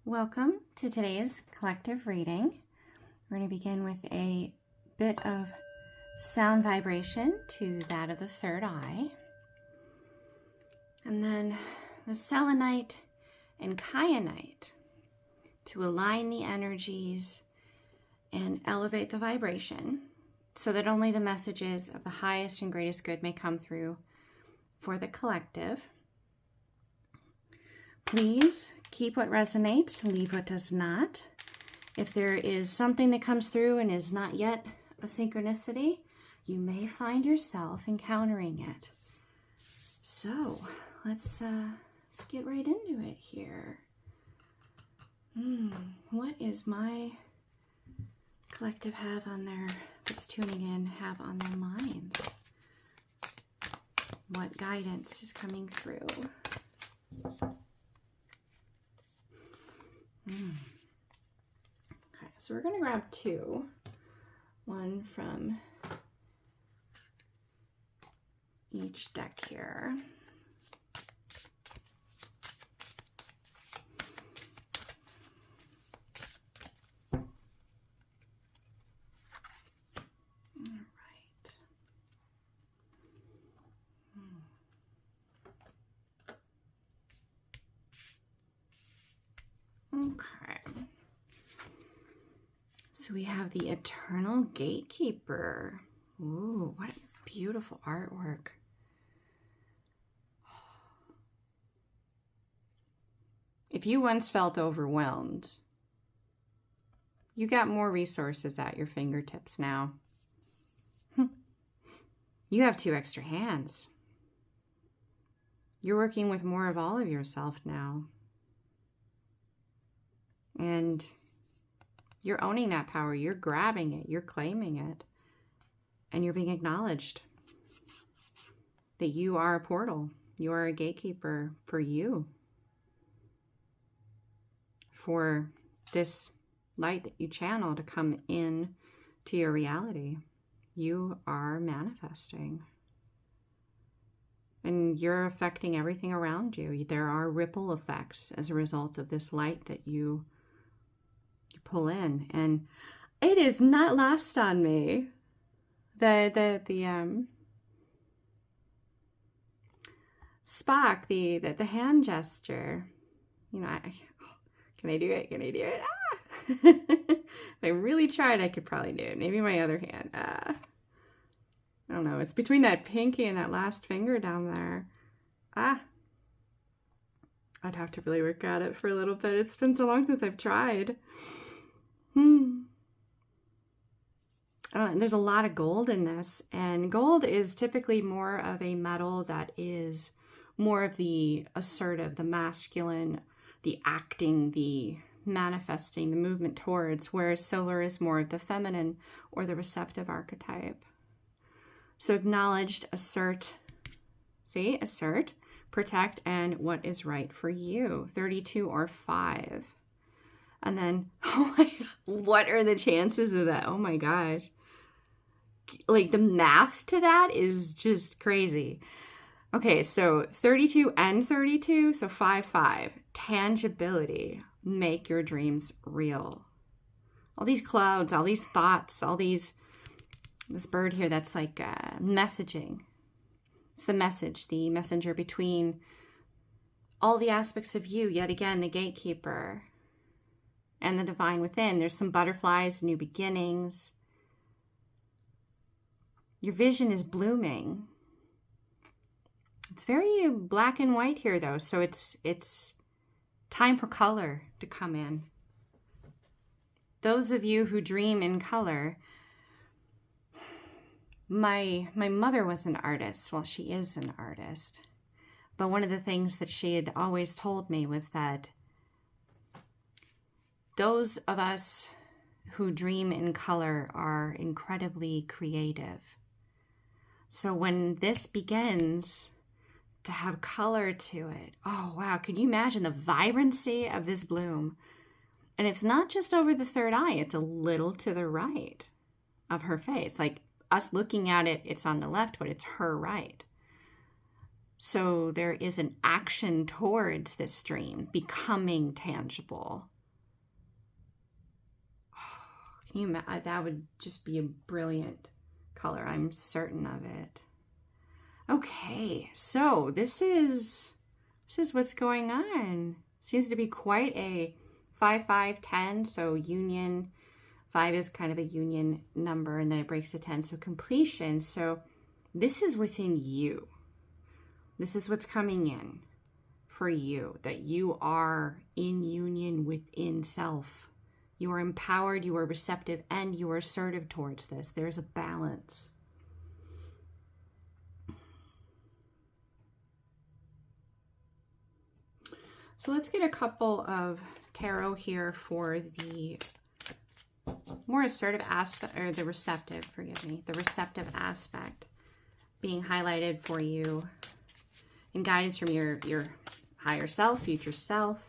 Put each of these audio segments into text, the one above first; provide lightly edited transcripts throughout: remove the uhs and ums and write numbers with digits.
Welcome to today's collective reading. We're going to begin with a bit of sound vibration to that of the third eye. And then the selenite and kyanite to align the energies and elevate the vibration so that only the messages of the highest and greatest good may come through for the collective. Please keep what resonates, leave what does not. If there is something that comes through and is not yet a synchronicity, you may find yourself encountering it. So let's get right into it here. What is my collective have on their, that's tuning in, have on their minds? What guidance is coming through? Okay, so we're going to grab two. One from each deck here. Okay, so we have the Eternal Gatekeeper. Ooh, what beautiful artwork. If you once felt overwhelmed, you got more resources at your fingertips now. You have 2 extra hands. You're working with more of all of yourself now. And you're owning that power. You're grabbing it. You're claiming it. And you're being acknowledged that you are a portal. You are a gatekeeper for you. For this light that you channel to come in to your reality. You are manifesting. And you're affecting everything around you. There are ripple effects as a result of this light that you pull in, and it is not lost on me the Spock, the hand gesture. You know, can I do it? Can I do it? If I really tried, I could probably do it. Maybe my other hand. I don't know. It's between that pinky and that last finger down there. I'd have to really work at it for a little bit. It's been so long since I've tried. There's a lot of gold in this, and gold is typically more of a metal that is more of the assertive, the masculine, the acting, the manifesting, the movement towards, whereas silver is more of the feminine or the receptive archetype. So acknowledged, assert, protect, and what is right for you. 32 or 5. And then, oh my, what are the chances of that? Oh my gosh. Like the math to that is just crazy. Okay, so 32 and 32, so 5. Tangibility. Make your dreams real. All these clouds, all these thoughts, this bird here that's like messaging. It's the message, the messenger between all the aspects of you. Yet again, the gatekeeper and the divine within. There's some butterflies, new beginnings. Your vision is blooming. It's very black and white here though, so it's time for color to come in. Those of you who dream in color, my mother was an artist. Well, she is an artist. But one of the things that she had always told me was that those of us who dream in color are incredibly creative. So when this begins to have color to it, oh wow, can you imagine the vibrancy of this bloom? And it's not just over the third eye, it's a little to the right of her face. Like us looking at it, it's on the left, but it's her right. So there is an action towards this dream becoming tangible. Can you imagine? That would just be a brilliant color. I'm certain of it. Okay, so this is what's going on. Seems to be quite a 5, 5, 10. So union, 5 is kind of a union number, and then it breaks to 10. So completion. So this is within you. This is what's coming in for you, that you are in union within self. You are empowered, you are receptive, and you are assertive towards this. There's a balance. So let's get a couple of tarot here for the more assertive aspect, or the receptive, forgive me, the receptive aspect being highlighted for you, and guidance from your higher self, future self,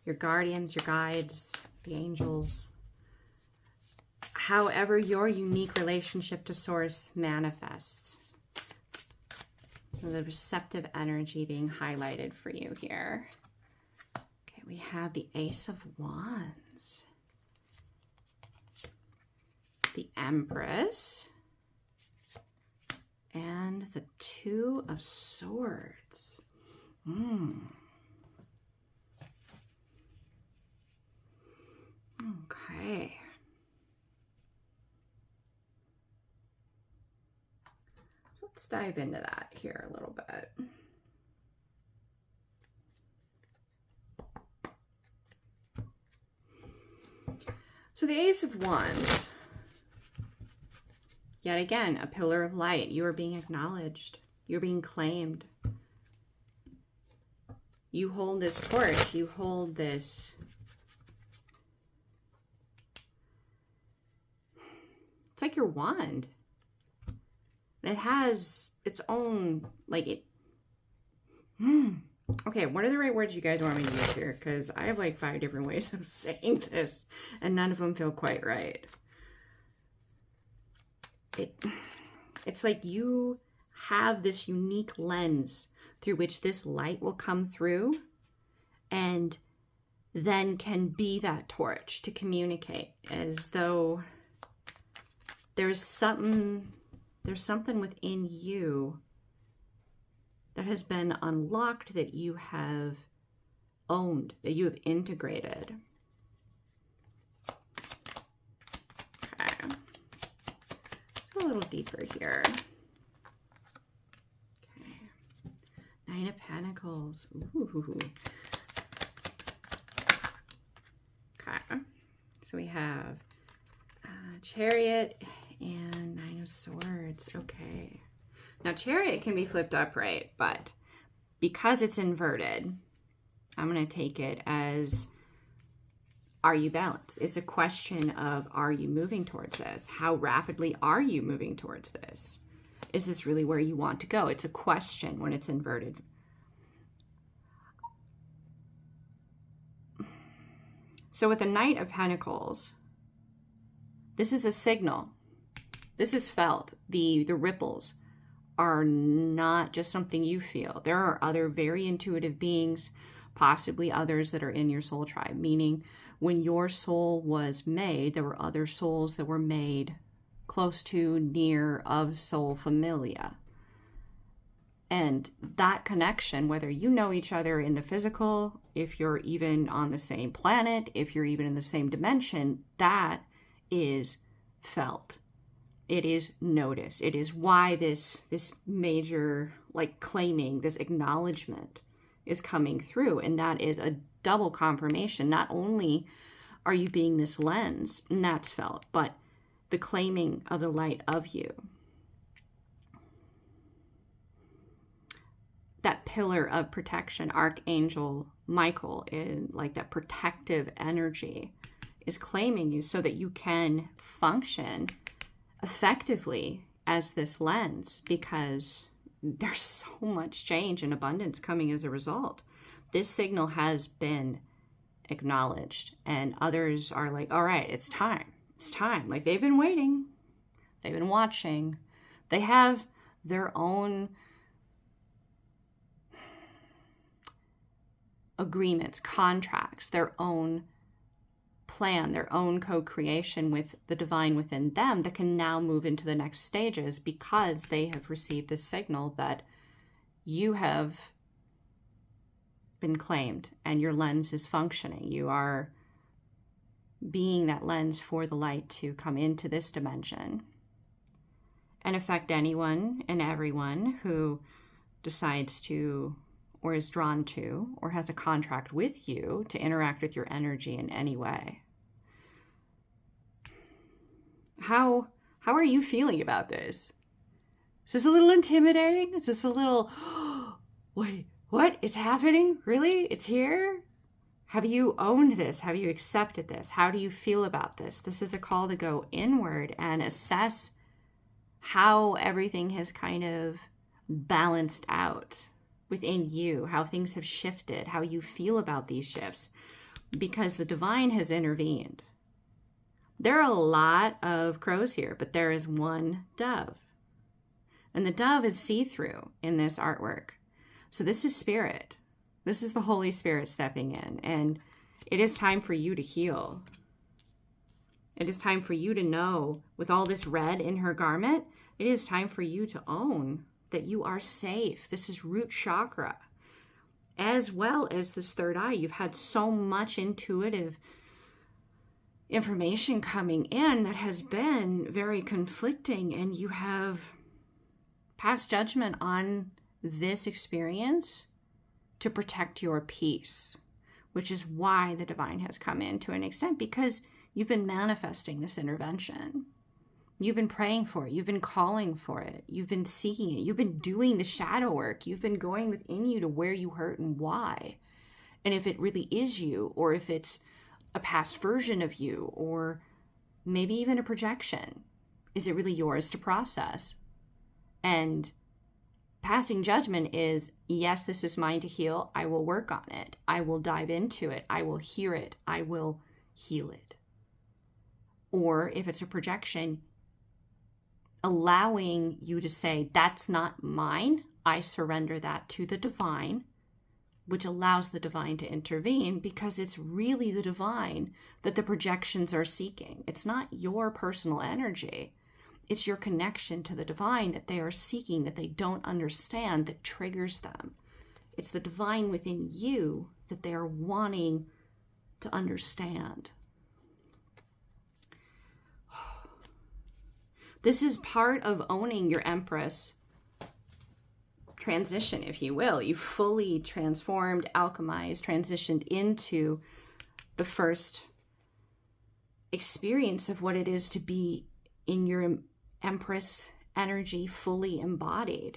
your guardians, your guides, the angels. However your unique relationship to source manifests. The receptive energy being highlighted for you here. Okay, we have the Ace of Wands, the Empress, and the Two of Swords. Okay. So let's dive into that here a little bit. So the Ace of Wands, yet again, a pillar of light. You are being acknowledged. You're being claimed. You hold this torch. You hold this. It's like your wand. And it has its own, like it. Okay, what are the right words you guys want me to use here? Because I have like 5 different ways of saying this, and none of them feel quite right. It's like you have this unique lens through which this light will come through, and then can be that torch to communicate, as though there's something within you that has been unlocked, that you have owned, that you have integrated. Okay. Let's go a little deeper here. Okay. 9 of Pentacles. Ooh. Okay. So we have Chariot and 9 of Swords. Okay. Now, Chariot can be flipped upright, but because it's inverted, I'm going to take it as, are you balanced? It's a question of, are you moving towards this? How rapidly are you moving towards this? Is this really where you want to go? It's a question when it's inverted. So with the Knight of Pentacles, this is a signal. This is felt. The ripples are not just something you feel. There are other very intuitive beings, possibly others that are in your soul tribe, meaning when your soul was made, there were other souls that were made close to, near, of soul familia. And that connection, whether you know each other in the physical, if you're even on the same planet, if you're even in the same dimension, that is felt. It is noticed. It is why this major, like, claiming, this acknowledgement is coming through. And that is a double confirmation. Not only are you being this lens, and that's felt, but the claiming of the light of you. That pillar of protection, Archangel Michael, in like that protective energy, is claiming you so that you can function effectively as this lens, because there's so much change and abundance coming as a result. This signal has been acknowledged, and others are like, all right, it's time. It's time. Like, they've been waiting. They've been watching. They have their own agreements, contracts, their own plan, their own co-creation with the divine within them that can now move into the next stages because they have received this signal that you have been claimed and your lens is functioning. You are being that lens for the light to come into this dimension and affect anyone and everyone who decides to, or is drawn to, or has a contract with you to interact with your energy in any way. How are you feeling about this? Is this a little intimidating? Is this a little, wait, what? It's happening? Really? It's here? Have you owned this? Have you accepted this? How do you feel about this? This is a call to go inward and assess how everything has kind of balanced out within you, how things have shifted, how you feel about these shifts, because the divine has intervened. There are a lot of crows here, but there is one dove. And the dove is see-through in this artwork. So this is spirit. This is the Holy Spirit stepping in. And it is time for you to heal. It is time for you to know, with all this red in her garment, it is time for you to own that you are safe. This is root chakra. As well as this third eye. You've had so much intuitive information coming in that has been very conflicting, and you have passed judgment on this experience to protect your peace, which is why the divine has come in to an extent, because you've been manifesting this intervention. You've been praying for it. You've been calling for it. You've been seeking it. You've been doing the shadow work. You've been going within you to where you hurt and why. And if it really is you, or if it's a past version of you, or maybe even a projection, is it really yours to process? And passing judgment is, yes, this is mine to heal. I will work on it. I will dive into it. I will hear it. I will heal it. Or if it's a projection, allowing you to say, that's not mine. I surrender that to the divine, which allows the divine to intervene, because it's really the divine that the projections are seeking. It's not your personal energy. It's your connection to the divine that they are seeking, that they don't understand, that triggers them. It's the divine within you that they are wanting to understand. This is part of owning your Empress transition, if you will. You fully transformed, alchemized, transitioned into the first experience of what it is to be in your Empress energy fully embodied.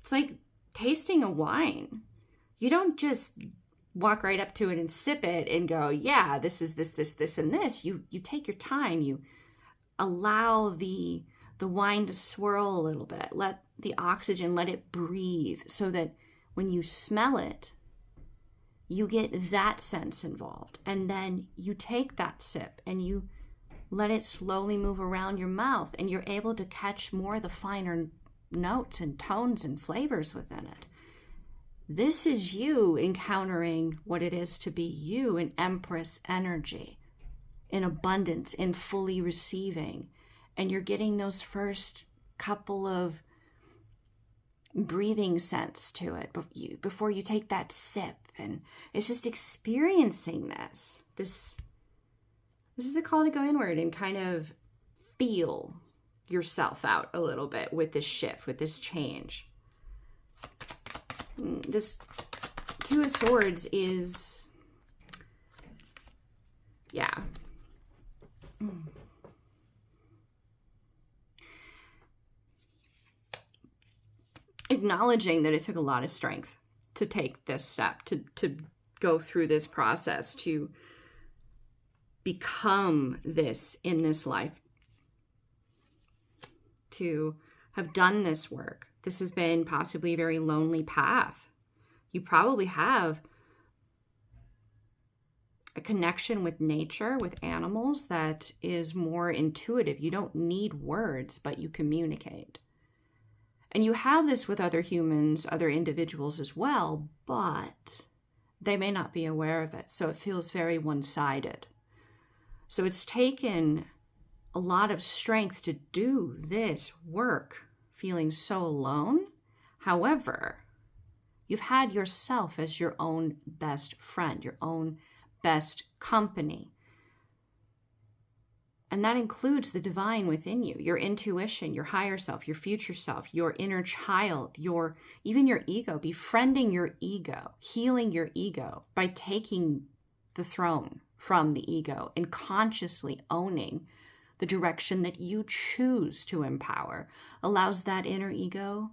It's like tasting a wine. You don't just walk right up to it and sip it and go, yeah, this is this, and this. You take your time. You allow the wine to swirl a little bit. Let the oxygen, let it breathe, so that when you smell it, you get that sense involved. And then you take that sip and you let it slowly move around your mouth, and you're able to catch more of the finer notes and tones and flavors within it. This is you encountering what it is to be you in Empress energy, in abundance, in fully receiving. And you're getting those first couple of breathing scents to it before you take that sip. And it's just experiencing this. This is a call to go inward and kind of feel yourself out a little bit with this shift, with this change. This Two of Swords is, yeah. Acknowledging that it took a lot of strength to take this step, to go through this process, to become this in this life, to have done this work. This has been possibly a very lonely path. You probably have a connection with nature, with animals, that is more intuitive. You don't need words, but you communicate. And you have this with other humans, other individuals as well, but they may not be aware of it. So it feels very one-sided. So it's taken a lot of strength to do this work, feeling so alone. However, you've had yourself as your own best friend, your own best company. And that includes the divine within you, your intuition, your higher self, your future self, your inner child, even your ego, befriending your ego, healing your ego by taking the throne from the ego and consciously owning the direction that you choose to empower, allows that inner ego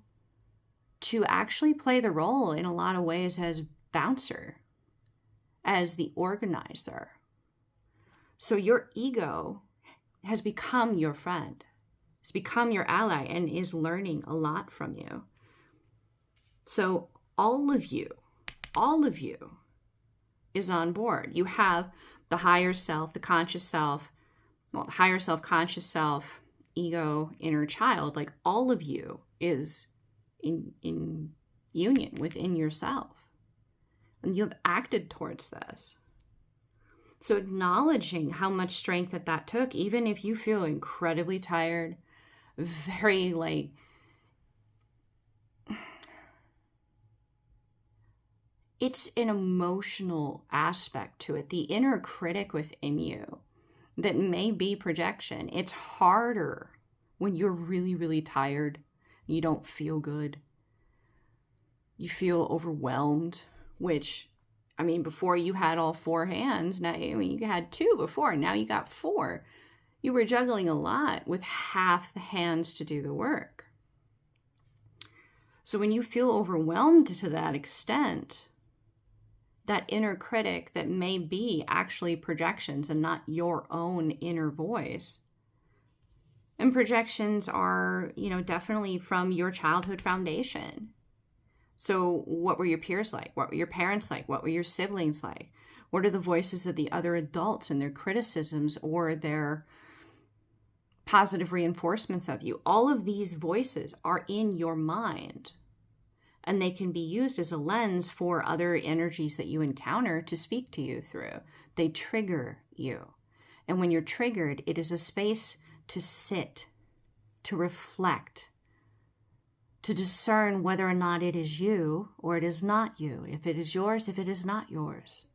to actually play the role in a lot of ways as bouncer, as the organizer. So your ego has become your friend, has become your ally, and is learning a lot from you. So all of you is on board. You have the higher self, the conscious self, the higher self, conscious self, ego, inner child, like all of you is in union within yourself. And you have acted towards this. So acknowledging how much strength that took, even if you feel incredibly tired, very it's an emotional aspect to it. The inner critic within you that may be projection. It's harder when you're really, really tired. You don't feel good. You feel overwhelmed, which, I mean, before you had all four hands. Now, I mean, you had two before. Now you got four. You were juggling a lot with half the hands to do the work. So when you feel overwhelmed to that extent, that inner critic that may be actually projections and not your own inner voice. And projections are, definitely from your childhood foundation. So what were your peers like? What were your parents like? What were your siblings like? What are the voices of the other adults and their criticisms or their positive reinforcements of you? All of these voices are in your mind. And they can be used as a lens for other energies that you encounter to speak to you through. They trigger you. And when you're triggered, it is a space to sit, to reflect, to discern whether or not it is you or it is not you, if it is yours, if it is not yours,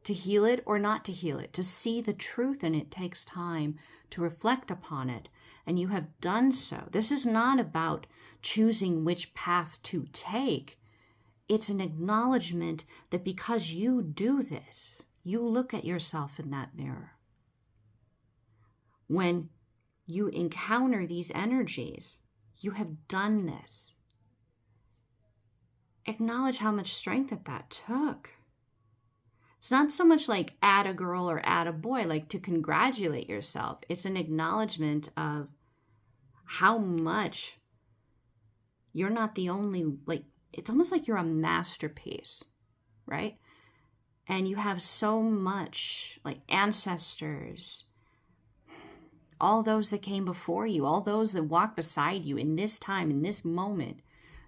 to heal it or not to heal it, to see the truth, and it takes time to reflect upon it. And you have done so. This is not about choosing which path to take. It's an acknowledgement that because you do this, you look at yourself in that mirror. When you encounter these energies, you have done this. Acknowledge how much strength that took. It's not so much like add a girl or add a boy, like to congratulate yourself. It's an acknowledgement of how much you're not the only, it's almost like you're a masterpiece, right? And you have so much, ancestors, all those that came before you, all those that walk beside you in this time, in this moment,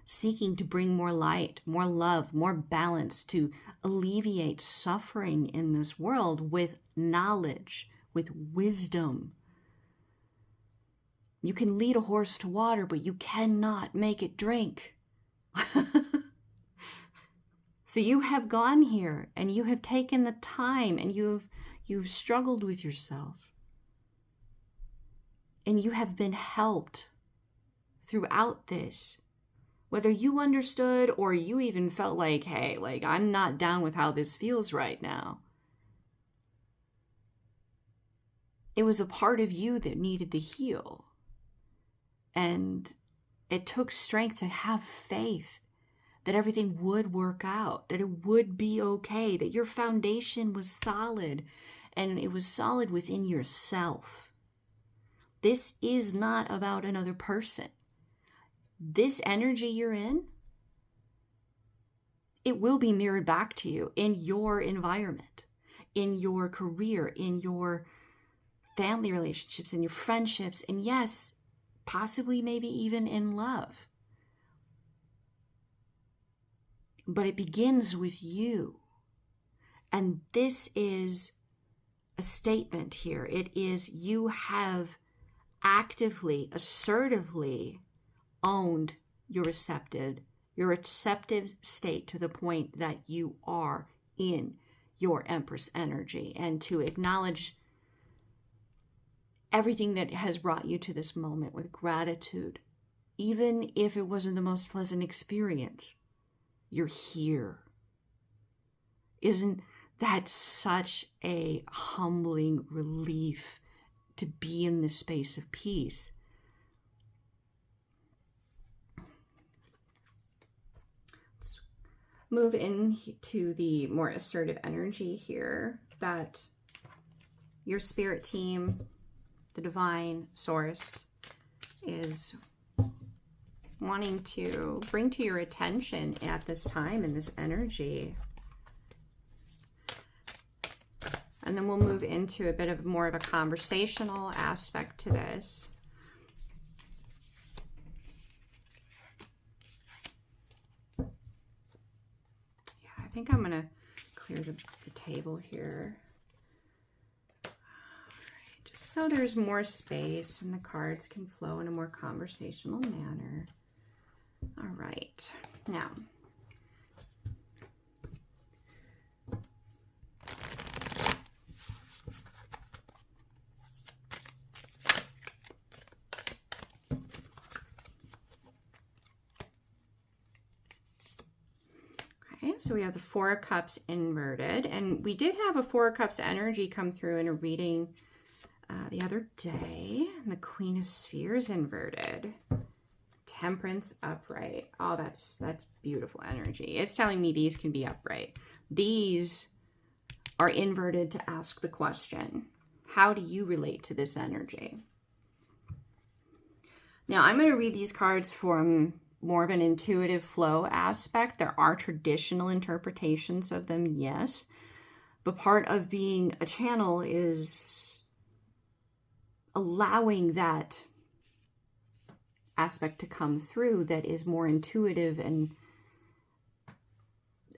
seeking to bring more light, more love, more balance, to alleviate suffering in this world with knowledge, with wisdom. You can lead a horse to water, but you cannot make it drink. So you have gone here and you have taken the time and you've struggled with yourself. And you have been helped throughout this. Whether you understood or you even felt like, hey, I'm not down with how this feels right now. It was a part of you that needed to heal. And it took strength to have faith that everything would work out, that it would be okay, that your foundation was solid, and it was solid within yourself. This is not about another person. This energy you're in, it will be mirrored back to you in your environment, in your career, in your family relationships, in your friendships, and yes, possibly maybe even in love. But it begins with you. And this is a statement here. It is you have actively, assertively owned your receptive state to the point that you are in your Empress energy, and to acknowledge everything that has brought you to this moment with gratitude. Even if it wasn't the most pleasant experience, you're here. Isn't that such a humbling relief to be in this space of peace? Let's move into the more assertive energy here that your spirit team, the divine source, is wanting to bring to your attention at this time in this energy. And then we'll move into a bit of more of a conversational aspect to this. Yeah, I think I'm going to clear the table here. All right, just so there's more space and the cards can flow in a more conversational manner. All right, now, okay, so we have the Four of Cups inverted, and we did have a Four of Cups energy come through in a reading the other day, and the Queen of Spheres inverted. Temperance upright. Oh, that's beautiful energy. It's telling me these can be upright. These are inverted to ask the question, how do you relate to this energy? Now, I'm going to read these cards from more of an intuitive flow aspect. There are traditional interpretations of them, yes. But part of being a channel is allowing that aspect to come through that is more intuitive, and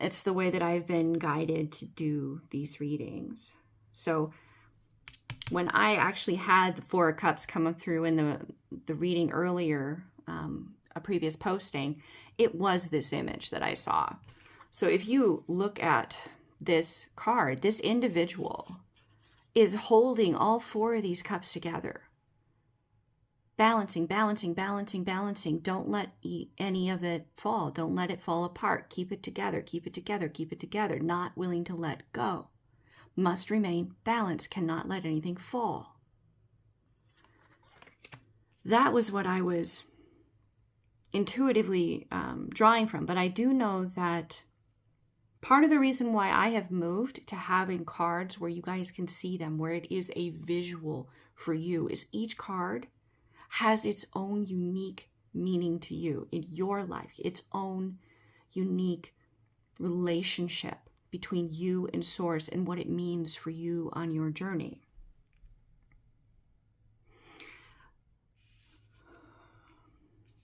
it's the way that I've been guided to do these readings. So when I actually had the Four of Cups come through in the reading earlier, a previous posting, it was this image that I saw. So if you look at this card, this individual is holding all four of these cups together. Balancing, balancing, balancing, balancing. Don't let any of it fall. Don't let it fall apart. Keep it together, keep it together, keep it together. Not willing to let go. Must remain balanced. Cannot let anything fall. That was what I was intuitively drawing from. But I do know that part of the reason why I have moved to having cards where you guys can see them, where it is a visual for you, is each card has its own unique meaning to you in your life, its own unique relationship between you and Source and what it means for you on your journey.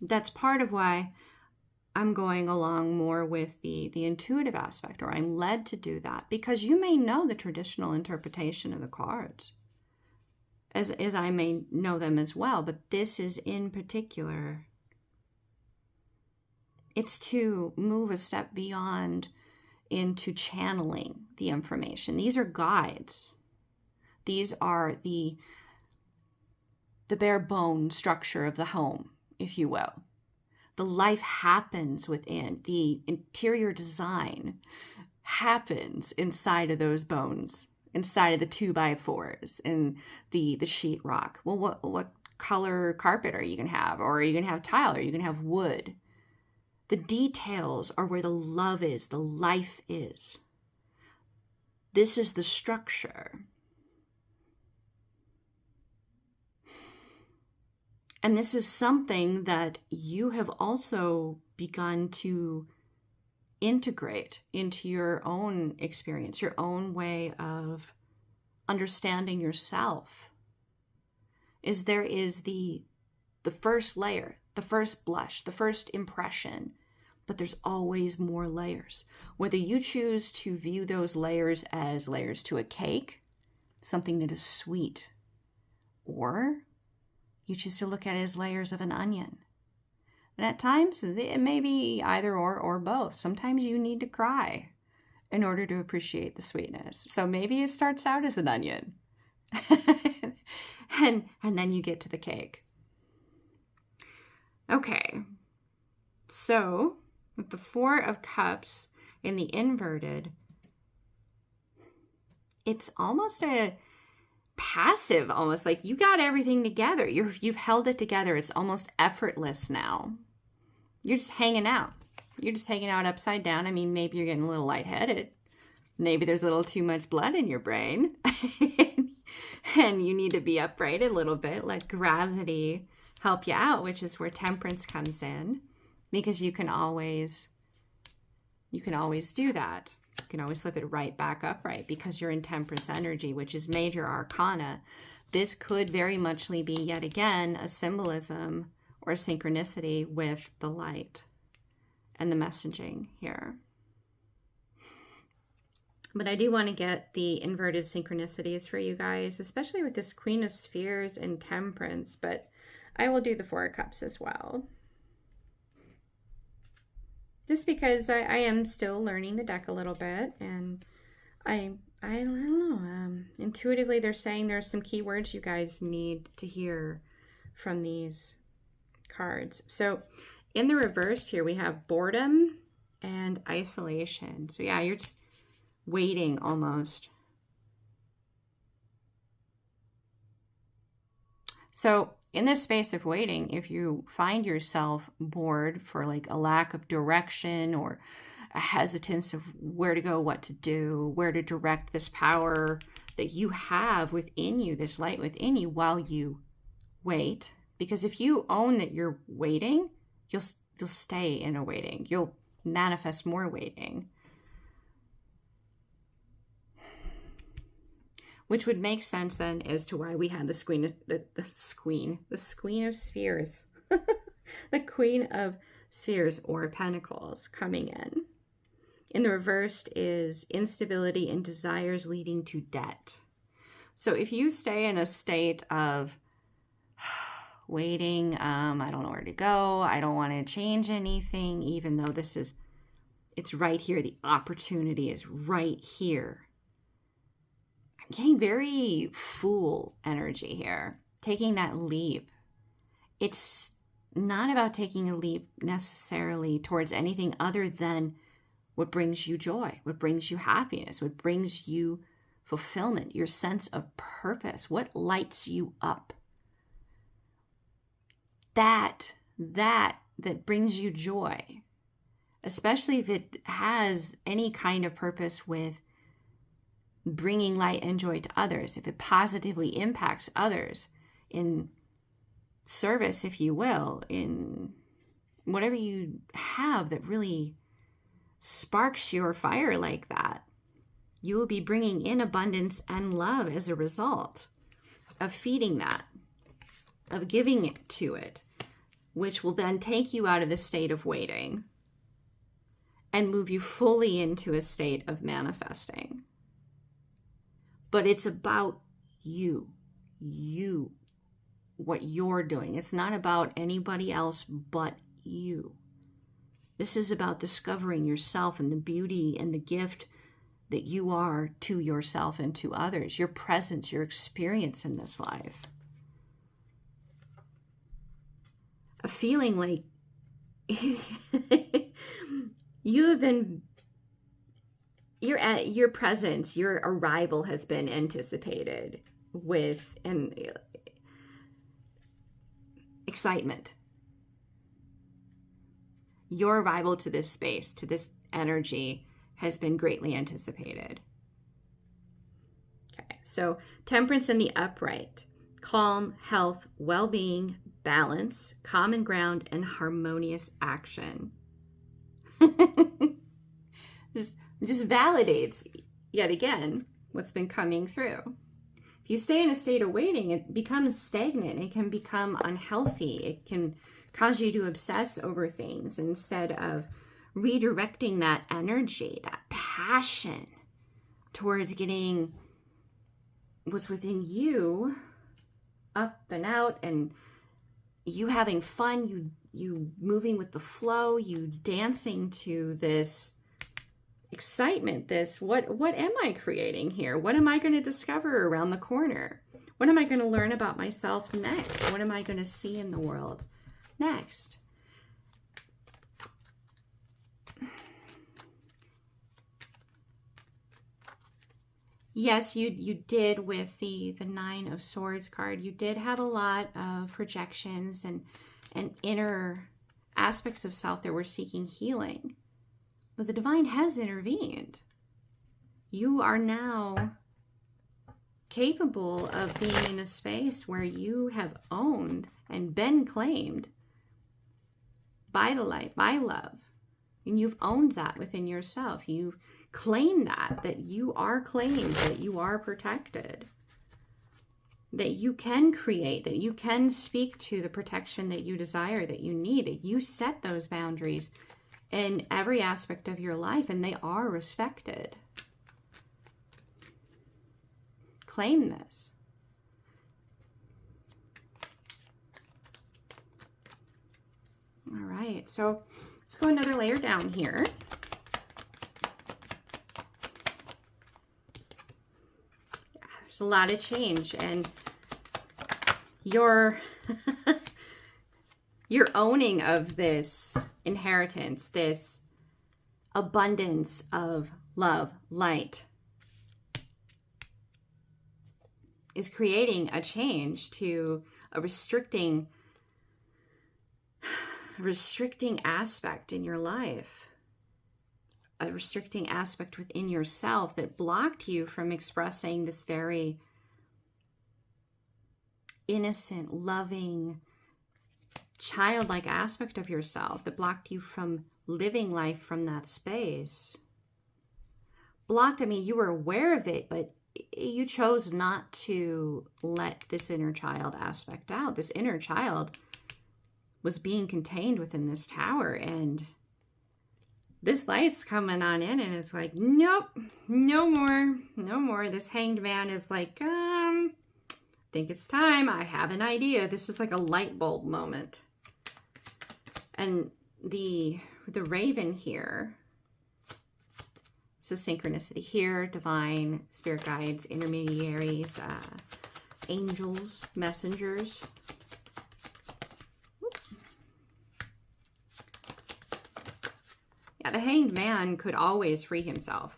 That's part of why I'm going along more with the intuitive aspect, or I'm led to do that, because you may know the traditional interpretation of the cards, as I may know them as well, but this is in particular, it's to move a step beyond into channeling the information. These are guides. These are the bare bone structure of the home, if you will. The life happens within. The interior design happens inside of those bones, inside of the 2x4s and the sheetrock. Well, what color carpet are you going to have? Or are you going to have tile? Or are you going to have wood? The details are where the love is, the life is. This is the structure. And this is something that you have also begun to integrate into your own experience, your own way of understanding yourself. There is the first layer, the first blush, the first impression, but there's always more layers. Whether you choose to view those layers as layers to a cake, something that is sweet, or you choose to look at it as layers of an onion. And at times, it may be either or both. Sometimes you need to cry in order to appreciate the sweetness. So maybe it starts out as an onion. and then you get to the cake. Okay. So with the Four of Cups in the inverted, it's almost a passive, almost like you got everything together. You've held it together. It's almost effortless now. You're just hanging out. You're just hanging out upside down. I mean, maybe you're getting a little lightheaded. Maybe there's a little too much blood in your brain. And you need to be upright a little bit. Let gravity help you out, which is where temperance comes in. Because you can always do that. You can always flip it right back upright because you're in temperance energy, which is major arcana. This could very muchly be, yet again, a symbolism or synchronicity with the light and the messaging here. But I do want to get the inverted synchronicities for you guys, especially with this Queen of Spheres and Temperance, but I will do the Four of Cups as well. Just because I am still learning the deck a little bit, and I don't know, intuitively they're saying there's some keywords you guys need to hear from these cards. So in the reversed here, we have boredom and isolation. So yeah, you're just waiting almost. So in this space of waiting, if you find yourself bored for like a lack of direction or a hesitance of where to go, what to do, where to direct this power that you have within you, this light within you while you wait. Because if you own that you're waiting, you'll stay in a waiting. You'll manifest more waiting. Which would make sense then as to why we had the Queen of Spheres, the Queen of Spheres or Pentacles coming in. In the reversed is instability and desires leading to debt. So if you stay in a state of waiting, I don't know where to go, I don't want to change anything, even though it's right here, the opportunity is right here. I'm getting very Fool energy here, taking that leap. It's not about taking a leap necessarily towards anything other than what brings you joy, what brings you happiness, what brings you fulfillment, your sense of purpose, what lights you up. That brings you joy, especially if it has any kind of purpose with bringing light and joy to others, if it positively impacts others in service, if you will, in whatever you have that really sparks your fire like that, you will be bringing in abundance and love as a result of feeding that, of giving it to it, which will then take you out of the state of waiting and move you fully into a state of manifesting. But it's about you, what you're doing. It's not about anybody else but you. This is about discovering yourself and the beauty and the gift that you are to yourself and to others, your presence, your experience in this life. A feeling like you have been, your presence, your arrival has been anticipated with an excitement. Your arrival to this space, to this energy, has been greatly anticipated. Okay, so temperance in the upright, calm, health, well-being, balance, common ground, and harmonious action. just validates yet again what's been coming through. If you stay in a state of waiting, it becomes stagnant. It can become unhealthy. It can cause you to obsess over things instead of redirecting that energy, that passion towards getting what's within you up and out, and you having fun, you moving with the flow, you dancing to this excitement, this what am I creating here? What am I going to discover around the corner? What am I going to learn about myself next? What am I going to see in the world next? Yes, you did with the Nine of Swords card. You did have a lot of projections and inner aspects of self that were seeking healing. But the divine has intervened. You are now capable of being in a space where you have owned and been claimed by the light, by love. And you've owned that within yourself. You've claimed that you are claimed, that you are protected, that you can create, that you can speak to the protection that you desire, that you need, that you set those boundaries in every aspect of your life, and they are respected. Claim this. All right, so let's go another layer down here. Yeah, there's a lot of change, and your owning of this inheritance, this abundance of love, light, is creating a change to a restricting aspect in your life, a restricting aspect within yourself that blocked you from expressing this very innocent, loving, childlike aspect of yourself, that blocked you from living life from that space. Blocked, I mean, you were aware of it, but you chose not to let this inner child aspect out. This inner child was being contained within this tower, and this light's coming on in, and it's like, nope, no more, no more. This hanged man is like, think it's time. I have an idea. This is like a light bulb moment. And the raven here, so synchronicity here, divine, spirit guides, intermediaries, angels, messengers. Yeah, the hanged man could always free himself,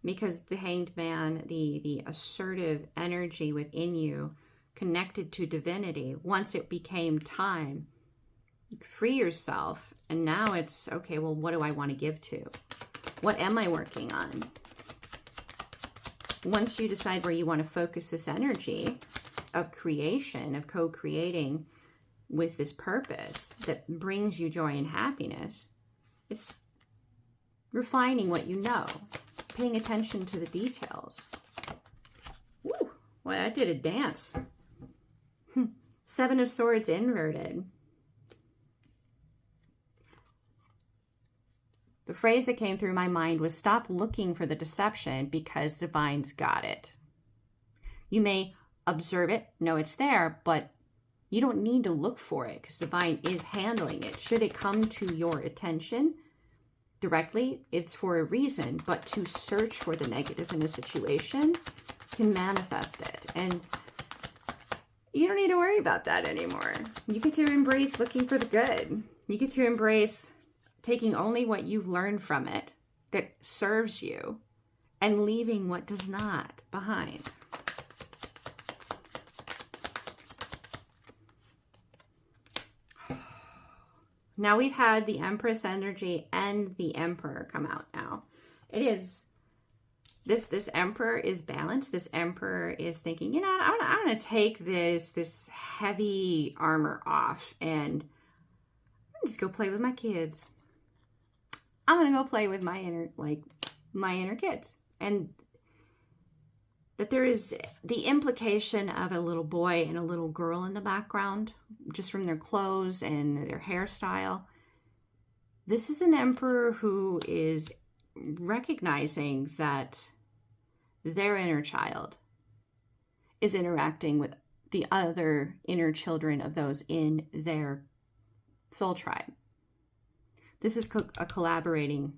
because the hanged man, the assertive energy within you connected to divinity, once it became time, you could free yourself, and now it's, okay, well, what do I want to give to? What am I working on? Once you decide where you want to focus this energy of creation, of co-creating with this purpose that brings you joy and happiness, it's refining what you know, paying attention to the details. Woo! Well, I did a dance. Seven of Swords inverted. The phrase that came through my mind was, stop looking for the deception because divine's got it. You may observe it, know it's there, but you don't need to look for it because divine is handling it. Should it come to your attention directly, it's for a reason, but to search for the negative in a situation can manifest it. And you don't need to worry about that anymore. You get to embrace looking for the good. You get to embrace taking only what you've learned from it that serves you and leaving what does not behind. Now we've had the Empress energy and the Emperor come out now. It is, this Emperor is balanced. This Emperor is thinking, you know, I'm going to take this heavy armor off and just go play with my kids. I'm going to go play with my inner kids. And that there is the implication of a little boy and a little girl in the background, just from their clothes and their hairstyle. This is an emperor who is recognizing that their inner child is interacting with the other inner children of those in their soul tribe. This is a collaborating,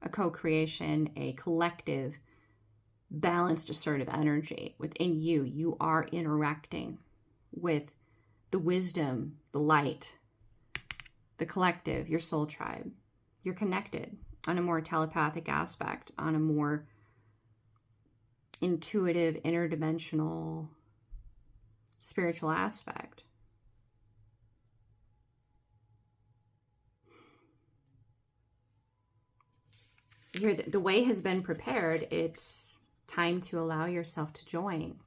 a co-creation, a collective, balanced, assertive energy. Within you, you are interacting with the wisdom, the light, the collective, your soul tribe. You're connected on a more telepathic aspect, on a more intuitive, interdimensional, spiritual aspect. Here, the way has been prepared. It's time to allow yourself to join.